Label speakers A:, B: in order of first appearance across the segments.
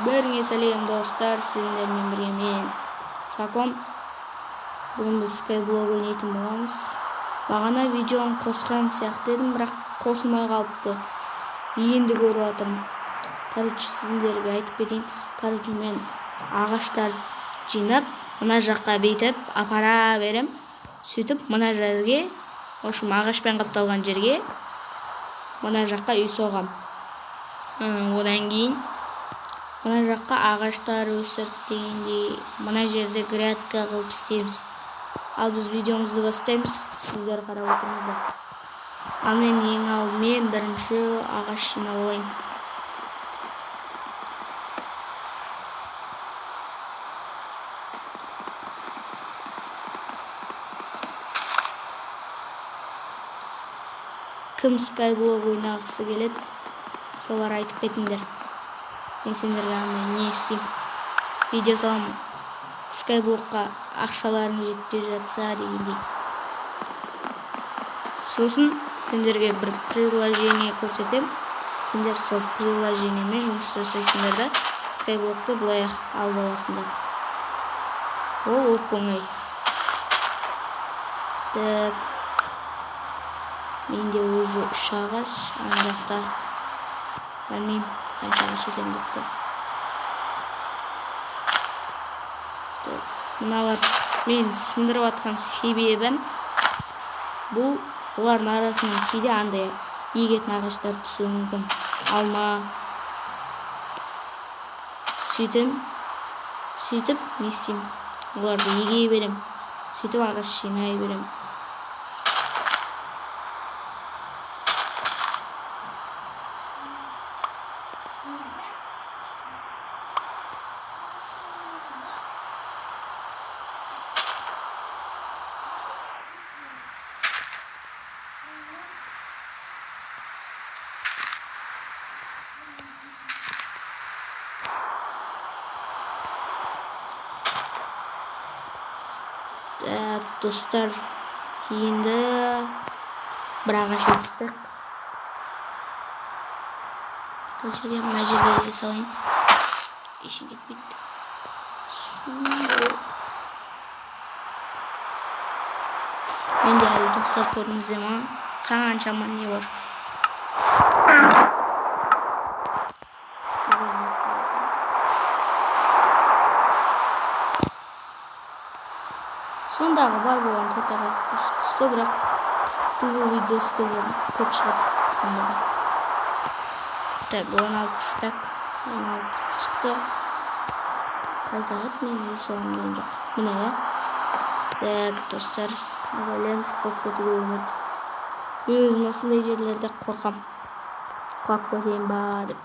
A: Бәріңе сәлем достар, сіздермен бірге мен Саком. Бүгін біз Skyblock ойнайтын боламыз. Бағана видеоны қосқан сияқты едім, бірақ қосылмай қалыпты. Енді көріп жатырмын. Короче, сіздерге айтып кетейін. Короче, мен ағаштар жинап, мына жаққа бейтіп апара берем. Сөйтіп, мына жерге, ошым ағашпен қапталған жерге, мына жаққа үй соғам. Одан кейін мына жаққа ағаштар өсіріп дегендей мына жерде грядка қылып істейміз. Ал біз видеомызды бастаймыз, сіздер қарап отырыңыздар. Ал мен ең алдымен бірінші ағаш жинап алайын. Кім Skyblock ойнағысы келеді, солар айтып кетіңдер. Мен сендерге андай не істеймін, видео саламын. Skyblockқа ақшаларың жетпей жатса дегендей. Сосын сендерге бір приложение көрсетем. Сендер сол приложениемен жұмыс жасайсыңдар да Skyblockты былай алып аласыңдар. Ол оп-оңай. Так. Менде уже 3 ағаш, ана жақта білмеймін қанша ағаш екендікті. Мыналар мен сындырып атқан себебім бұл олардың арасынан кейде андай егетін ағаштар түсуі мүмкін. Алма. Сөйтіп не істеймін? Оларды еге берем. Сөйтіп ағаш жинай берем. Так, достар, енді бір ағаш егістік. Мына жерге салайын. Ешін кетпейді. Менде әлі достар көрдіңіздер ма? Қаншама не бар. Сондағы бар болған тортаға түсті, бірақ бұл видеосы көп шығады сонда да. Так, 16 стак, 16 шықты. Қайтағыт мен соған дейін жоқ. Міне я. Так, достар, ойлаймыз қойып кетуге өмірді. Өзім осындай жерлерде қорқам. Құлап кетейін ба деп.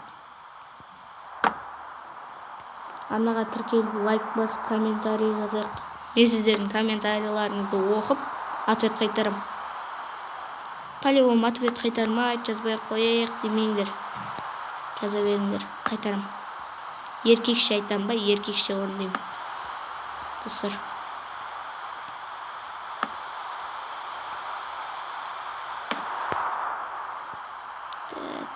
A: Арнаға тіркеліп, лайк басып, комментарий жазайық. Мен сіздердің комментарийларыңызды оқып, ответ қайтарам. По-любому ответ қайтармайды, жазбай қояйық демеңдер. Жаза беріңдер, қайтарам. Еркекше айтам ба, еркекше орындаймын. Достар. Так.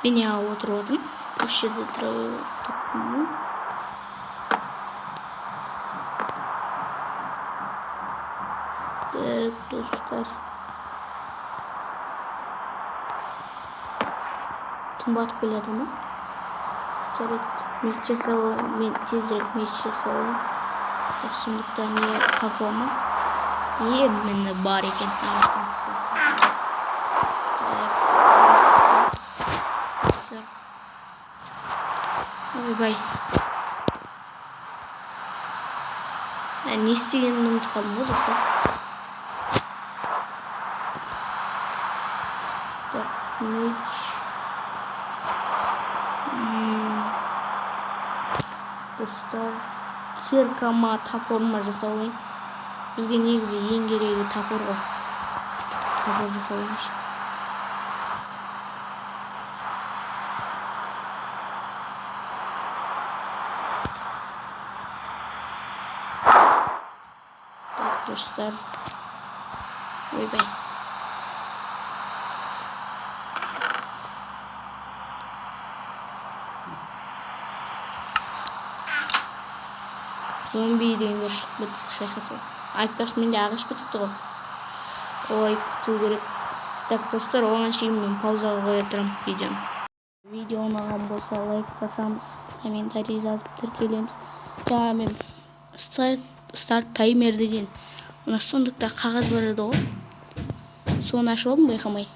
A: Мен алып отырып отырмын. Осы жерде тұрмын. Так, достар. Түн батып келе жатыр ма? Жарайды. Мешіт жасауым. Мен тезірек мешіт жасауым. Сұмдықта не қалпауыма. Мені бар екен. Ағаштан түскен. Ойбай. Не істегенімді ұмытып қалдым ғой достар. Так, меч. Достар, киркама, топорыма жасалайын. Бізге негізі ең керегі топор ғой. Топор жасалайыншы. Dostlar. Oyбай. зомби дегендер быт шайқасы. Айтташ менде ағыш бітіпті ғой. Ой, күту керек. Так, достар, оған шейін мен паузаға қоя тұрам видеоны. Видео ұнаған болса лайк басамыз, комментарий жазып тіркелеміз. Жаңа мен старт таймер деген мына сондықта қағаз бар еді ғой. Соны ашып алдым байқамай.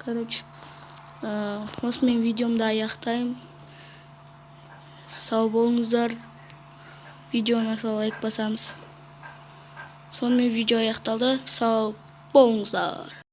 A: Короче, осымен видеомды аяқтаймын. Сау болыңыздар. Видеоны лайк басамыз. Сонымен видео аяқталды. Сау болыңыздар.